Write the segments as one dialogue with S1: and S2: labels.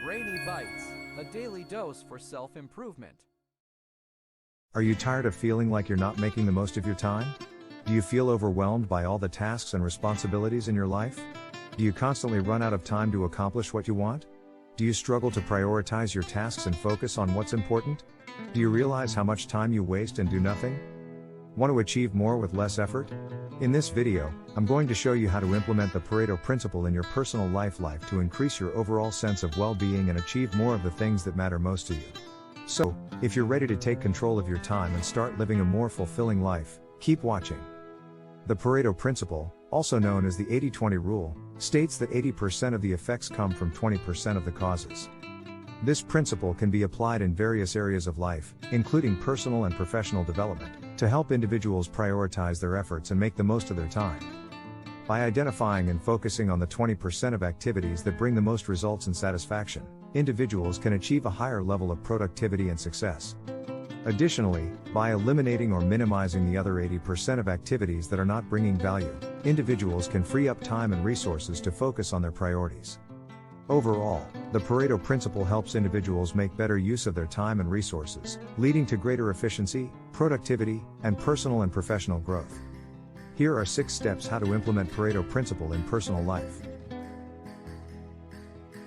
S1: Rainy Bites, a daily dose for self-improvement.
S2: Are you tired of feeling like you're not making the most of your time? Do you feel overwhelmed by all the tasks and responsibilities in your life? Do you constantly run out of time to accomplish what you want? Do you struggle to prioritize your tasks and focus on what's important? Do you realize how much time you waste and do nothing? Want to achieve more with less effort? In this video, I'm going to show you how to implement the Pareto Principle in your personal life to increase your overall sense of well-being and achieve more of the things that matter most to you. So, if you're ready to take control of your time and start living a more fulfilling life, keep watching. The Pareto Principle, also known as the 80-20 rule, states that 80% of the effects come from 20% of the causes. This principle can be applied in various areas of life, including personal and professional development, to help individuals prioritize their efforts and make the most of their time. By identifying and focusing on the 20% of activities that bring the most results and satisfaction, individuals can achieve a higher level of productivity and success. Additionally, by eliminating or minimizing the other 80% of activities that are not bringing value, individuals can free up time and resources to focus on their priorities. Overall, the Pareto Principle helps individuals make better use of their time and resources, leading to greater efficiency, productivity, and personal and professional growth. Here are 6 steps how to implement Pareto Principle in personal life.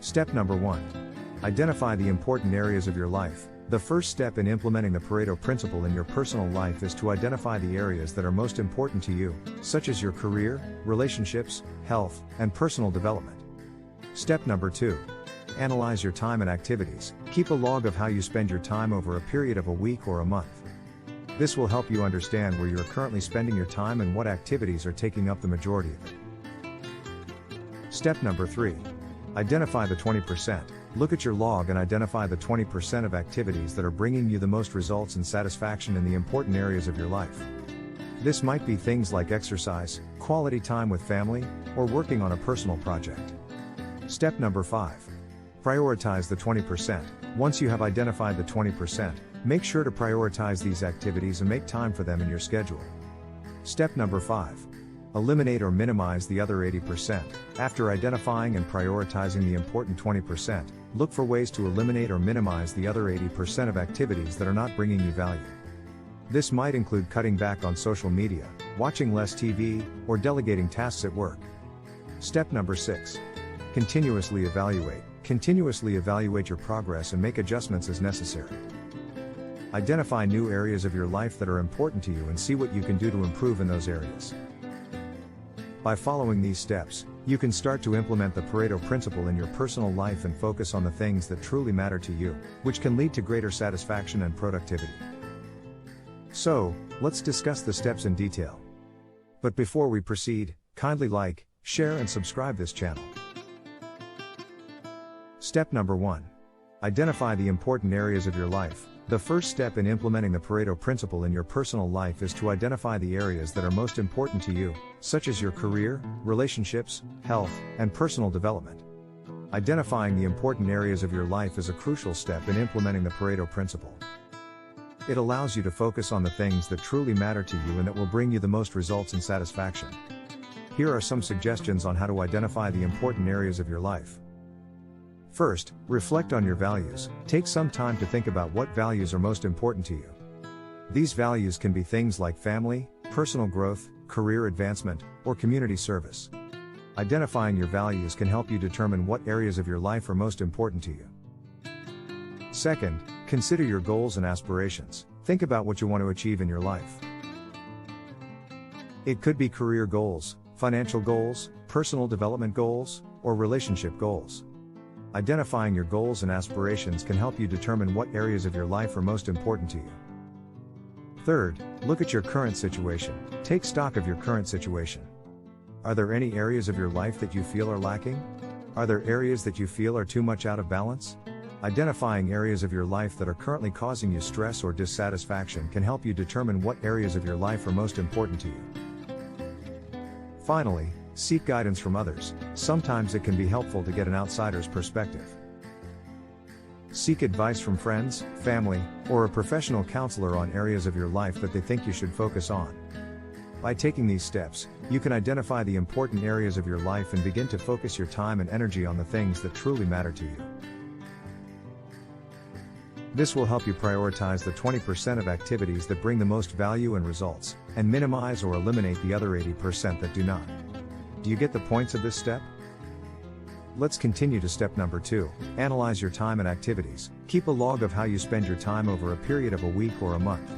S2: Step number 1. Identify the important areas of your life. The first step in implementing the Pareto Principle in your personal life is to identify the areas that are most important to you, such as your career, relationships, health, and personal development. Step number 2. Analyze your time and activities. Keep a log of how you spend your time over a period of a week or a month. This will help you understand where you are currently spending your time and what activities are taking up the majority of it. Step number 3. Identify the 20%. Look at your log and identify the 20% of activities that are bringing you the most results and satisfaction in the important areas of your life. This might be things like exercise, quality time with family, or working on a personal project. Step number 5. Prioritize the 20%. Once you have identified the 20%, make sure to prioritize these activities and make time for them in your schedule. Step number 5. Eliminate or minimize the other 80%. After identifying and prioritizing the important 20%, look for ways to eliminate or minimize the other 80% of activities that are not bringing you value. This might include cutting back on social media, watching less TV, or delegating tasks at work. Step number 6. Continuously evaluate. Continuously evaluate your progress and make adjustments as necessary. Identify new areas of your life that are important to you and see what you can do to improve in those areas. By following these steps, you can start to implement the Pareto Principle in your personal life and focus on the things that truly matter to you, which can lead to greater satisfaction and productivity. So, let's discuss the steps in detail. But before we proceed, kindly like, share and subscribe this channel. Step number 1. Identify the important areas of your life. The first step in implementing the Pareto Principle in your personal life is to identify the areas that are most important to you, such as your career, relationships, health, and personal development. Identifying the important areas of your life is a crucial step in implementing the Pareto Principle. It allows you to focus on the things that truly matter to you and that will bring you the most results and satisfaction. Here are some suggestions on how to identify the important areas of your life. First, reflect on your values. Take some time to think about what values are most important to you. These values can be things like family, personal growth, career advancement, or community service. Identifying your values can help you determine what areas of your life are most important to you. Second, consider your goals and aspirations. Think about what you want to achieve in your life. It could be career goals, financial goals, personal development goals, or relationship goals. Identifying your goals and aspirations can help you determine what areas of your life are most important to you. Third, look at your current situation. Take stock of your current situation. Are there any areas of your life that you feel are lacking? Are there areas that you feel are too much out of balance? Identifying areas of your life that are currently causing you stress or dissatisfaction can help you determine what areas of your life are most important to you. Finally, seek guidance from others. Sometimes it can be helpful to get an outsider's perspective. Seek advice from friends, family, or a professional counselor on areas of your life that they think you should focus on. By taking these steps, you can identify the important areas of your life and begin to focus your time and energy on the things that truly matter to you. This will help you prioritize the 20% of activities that bring the most value and results, and minimize or eliminate the other 80% that do not. Do you get the points of this step? Let's continue to step number 2, analyze your time and activities. Keep a log of how you spend your time over a period of a week or a month.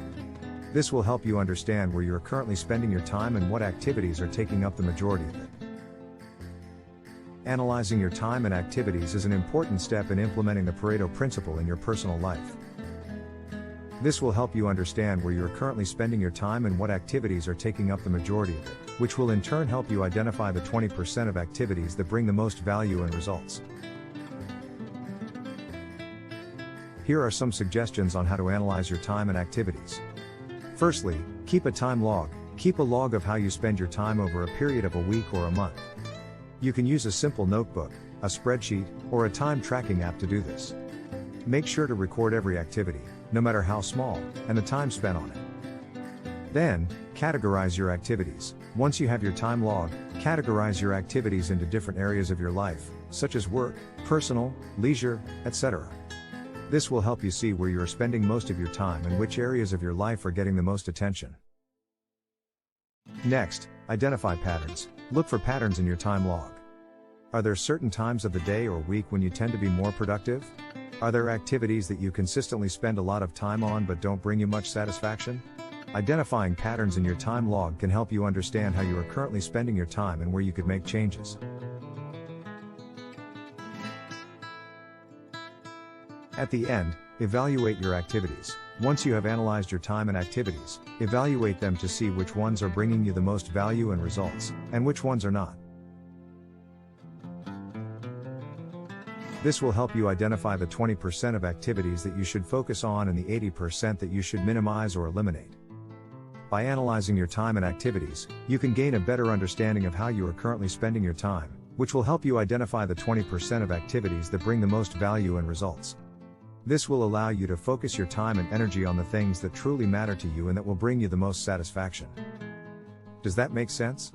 S2: This will help you understand where you are currently spending your time and what activities are taking up the majority of it. Analyzing your time and activities is an important step in implementing the Pareto Principle in your personal life. This will help you understand where you are currently spending your time and what activities are taking up the majority of it, which will in turn help you identify the 20% of activities that bring the most value and results. Here are some suggestions on how to analyze your time and activities. Firstly, keep a time log. Keep a log of how you spend your time over a period of a week or a month. You can use a simple notebook, a spreadsheet, or a time tracking app to do this. Make sure to record every activity, no matter how small, and the time spent on it. Then, categorize your activities. Once you have your time log, categorize your activities into different areas of your life, such as work, personal, leisure, etc. This will help you see where you are spending most of your time and which areas of your life are getting the most attention. Next, identify patterns. Look for patterns in your time log. Are there certain times of the day or week when you tend to be more productive? Are there activities that you consistently spend a lot of time on but don't bring you much satisfaction? Identifying patterns in your time log can help you understand how you are currently spending your time and where you could make changes. At the end, evaluate your activities. Once you have analyzed your time and activities, evaluate them to see which ones are bringing you the most value and results, and which ones are not. This will help you identify the 20% of activities that you should focus on and the 80% that you should minimize or eliminate. By analyzing your time and activities, you can gain a better understanding of how you are currently spending your time, which will help you identify the 20% of activities that bring the most value and results. This will allow you to focus your time and energy on the things that truly matter to you and that will bring you the most satisfaction. Does that make sense?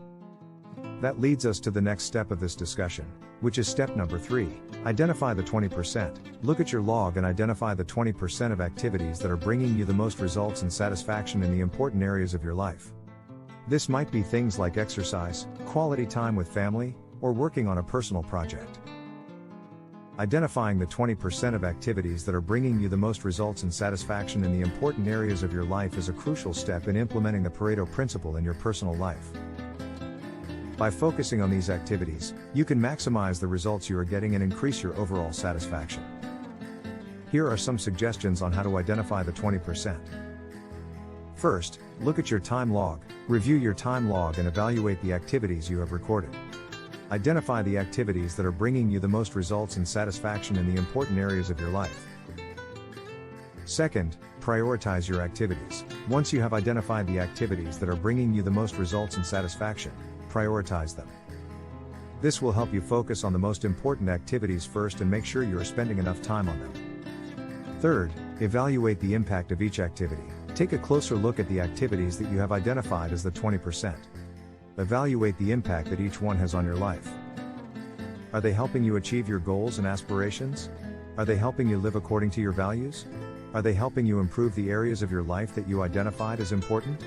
S2: That leads us to the next step of this discussion, which is step number 3, identify the 20%. Look at your log and identify the 20% of activities that are bringing you the most results and satisfaction in the important areas of your life. This might be things like exercise, quality time with family, or working on a personal project. Identifying the 20% of activities that are bringing you the most results and satisfaction in the important areas of your life is a crucial step in implementing the Pareto Principle in your personal life. By focusing on these activities, you can maximize the results you are getting and increase your overall satisfaction. Here are some suggestions on how to identify the 20%. First, look at your time log. Review your time log and evaluate the activities you have recorded. Identify the activities that are bringing you the most results and satisfaction in the important areas of your life. Second, prioritize your activities. Once you have identified the activities that are bringing you the most results and satisfaction, prioritize them. This will help you focus on the most important activities first and make sure you are spending enough time on them. Third, evaluate the impact of each activity. Take a closer look at the activities that you have identified as the 20%. Evaluate the impact that each one has on your life. Are they helping you achieve your goals and aspirations? Are they helping you live according to your values? Are they helping you improve the areas of your life that you identified as important?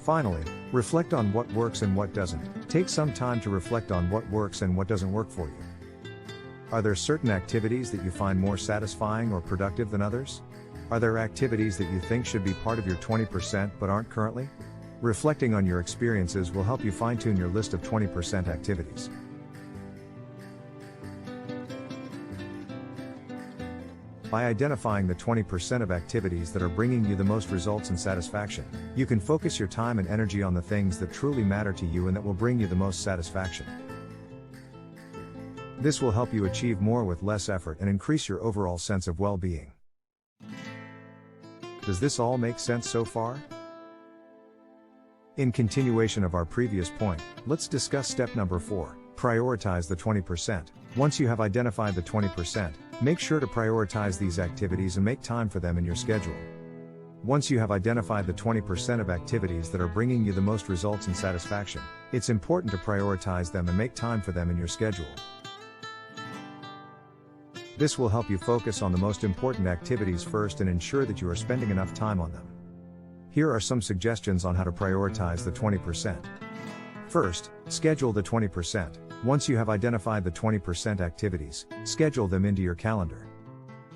S2: Finally, reflect on what works and what doesn't. Take some time to reflect on what works and what doesn't work for you. Are there certain activities that you find more satisfying or productive than others? Are there activities that you think should be part of your 20% but aren't currently? Reflecting on your experiences will help you fine-tune your list of 20% activities. By identifying the 20% of activities that are bringing you the most results and satisfaction, you can focus your time and energy on the things that truly matter to you and that will bring you the most satisfaction. This will help you achieve more with less effort and increase your overall sense of well-being. Does this all make sense so far? In continuation of our previous point, let's discuss step number 4, prioritize the 20%. Once you have identified the 20%, make sure to prioritize these activities and make time for them in your schedule. Once you have identified the 20% of activities that are bringing you the most results and satisfaction, it's important to prioritize them and make time for them in your schedule. This will help you focus on the most important activities first and ensure that you are spending enough time on them. Here are some suggestions on how to prioritize the 20%. First, schedule the 20%. Once you have identified the 20% activities, schedule them into your calendar.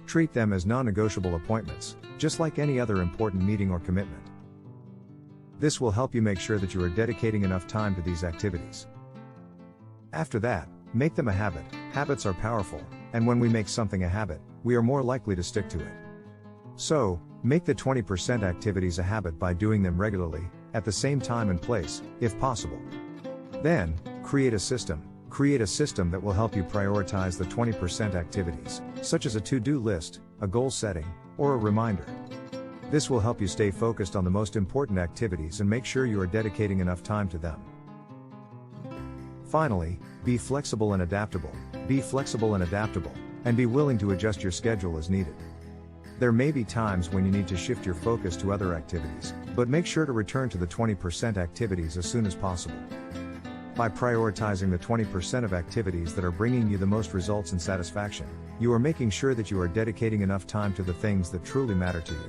S2: Treat them as non-negotiable appointments, just like any other important meeting or commitment. This will help you make sure that you are dedicating enough time to these activities. After that, make them a habit. Habits are powerful, and when we make something a habit, we are more likely to stick to it. So, make the 20% activities a habit by doing them regularly, at the same time and place, if possible. Then, create a system. Create a system that will help you prioritize the 20% activities, such as a to-do list, a goal setting, or a reminder. This will help you stay focused on the most important activities and make sure you are dedicating enough time to them. Finally, be flexible and adaptable. Be flexible and adaptable, and be willing to adjust your schedule as needed. There may be times when you need to shift your focus to other activities, but make sure to return to the 20% activities as soon as possible. By prioritizing the 20% of activities that are bringing you the most results and satisfaction, you are making sure that you are dedicating enough time to the things that truly matter to you.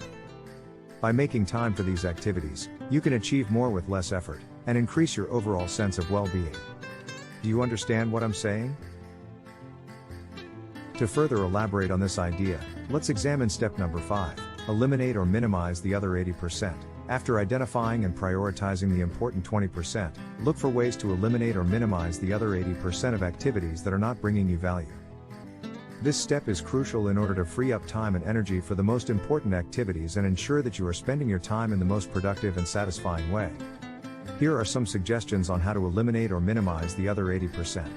S2: By making time for these activities, you can achieve more with less effort, and increase your overall sense of well-being. Do you understand what I'm saying? To further elaborate on this idea, let's examine step number 5, eliminate or minimize the other 80%. After identifying and prioritizing the important 20%, look for ways to eliminate or minimize the other 80% of activities that are not bringing you value. This step is crucial in order to free up time and energy for the most important activities and ensure that you are spending your time in the most productive and satisfying way. Here are some suggestions on how to eliminate or minimize the other 80%.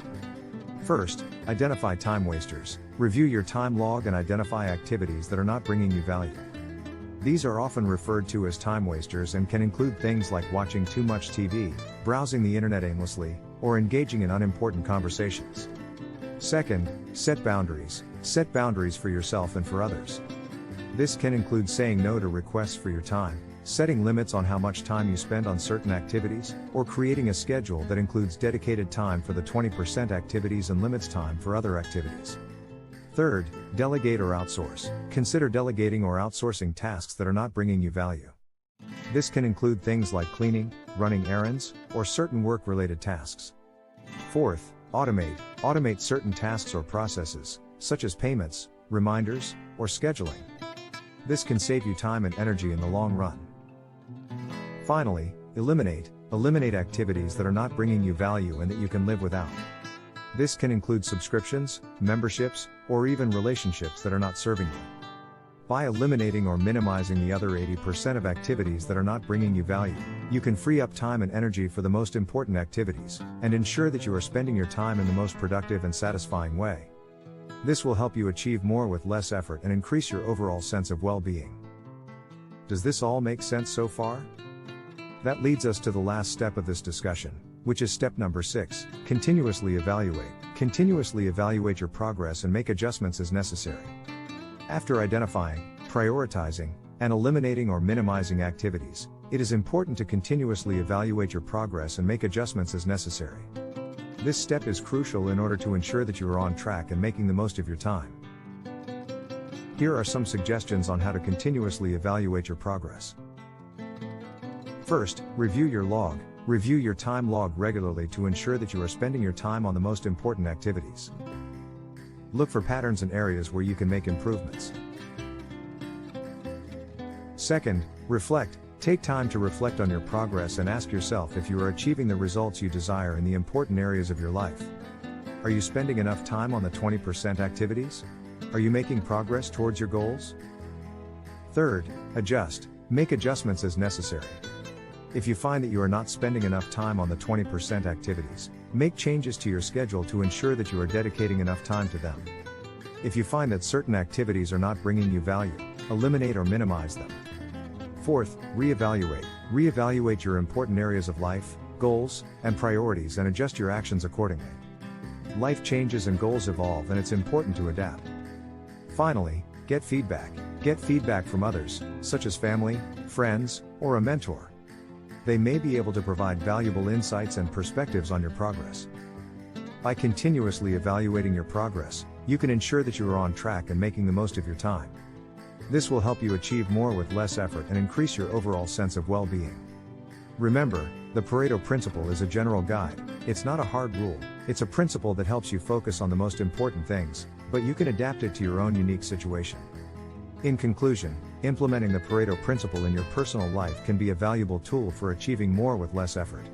S2: First, identify time wasters. Review your time log and identify activities that are not bringing you value. These are often referred to as time wasters and can include things like watching too much TV, browsing the internet aimlessly, or engaging in unimportant conversations. Second, set boundaries. Set boundaries for yourself and for others. This can include saying no to requests for your time, setting limits on how much time you spend on certain activities, or creating a schedule that includes dedicated time for the 20% activities and limits time for other activities. Third, delegate or outsource. Consider delegating or outsourcing tasks that are not bringing you value. This can include things like cleaning, running errands, or certain work-related tasks. Fourth, automate. Automate certain tasks or processes, such as payments, reminders, or scheduling. This can save you time and energy in the long run. Finally, eliminate. Eliminate activities that are not bringing you value and that you can live without. This can include subscriptions, memberships, or even relationships that are not serving you. By eliminating or minimizing the other 80% of activities that are not bringing you value, you can free up time and energy for the most important activities, and ensure that you are spending your time in the most productive and satisfying way. This will help you achieve more with less effort and increase your overall sense of well-being. Does this all make sense so far? That leads us to the last step of this discussion, which is step number 6, continuously evaluate. Continuously evaluate your progress and make adjustments as necessary. After identifying, prioritizing, and eliminating or minimizing activities, it is important to continuously evaluate your progress and make adjustments as necessary. This step is crucial in order to ensure that you are on track and making the most of your time. Here are some suggestions on how to continuously evaluate your progress. First, review your log. Review your time log regularly to ensure that you are spending your time on the most important activities. Look for patterns and areas where you can make improvements. Second, reflect. Take time to reflect on your progress and ask yourself if you are achieving the results you desire in the important areas of your life. Are you spending enough time on the 20% activities? Are you making progress towards your goals? Third, adjust. Make adjustments as necessary. If you find that you are not spending enough time on the 20% activities, make changes to your schedule to ensure that you are dedicating enough time to them. If you find that certain activities are not bringing you value, eliminate or minimize them. Fourth, reevaluate. Reevaluate your important areas of life, goals, and priorities and adjust your actions accordingly. Life changes and goals evolve, and it's important to adapt. Finally, get feedback. Get feedback from others, such as family, friends, or a mentor. They may be able to provide valuable insights and perspectives on your progress. By continuously evaluating your progress, you can ensure that you are on track and making the most of your time. This will help you achieve more with less effort and increase your overall sense of well-being. Remember, the Pareto Principle is a general guide. It's not a hard rule. It's a principle that helps you focus on the most important things, but you can adapt it to your own unique situation. In conclusion, implementing the Pareto Principle in your personal life can be a valuable tool for achieving more with less effort.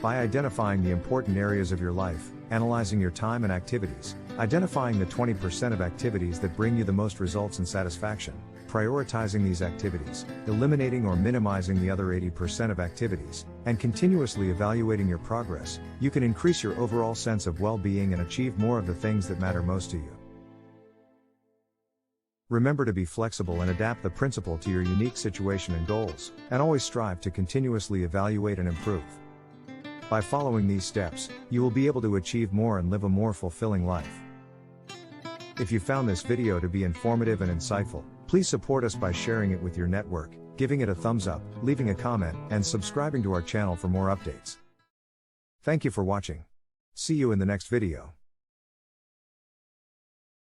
S2: By identifying the important areas of your life, analyzing your time and activities, identifying the 20% of activities that bring you the most results and satisfaction, prioritizing these activities, eliminating or minimizing the other 80% of activities, and continuously evaluating your progress, you can increase your overall sense of well-being and achieve more of the things that matter most to you. Remember to be flexible and adapt the principle to your unique situation and goals, and always strive to continuously evaluate and improve. By following these steps, you will be able to achieve more and live a more fulfilling life. If you found this video to be informative and insightful, please support us by sharing it with your network, giving it a thumbs up, leaving a comment, and subscribing to our channel for more updates. Thank you for watching. See you in the next video.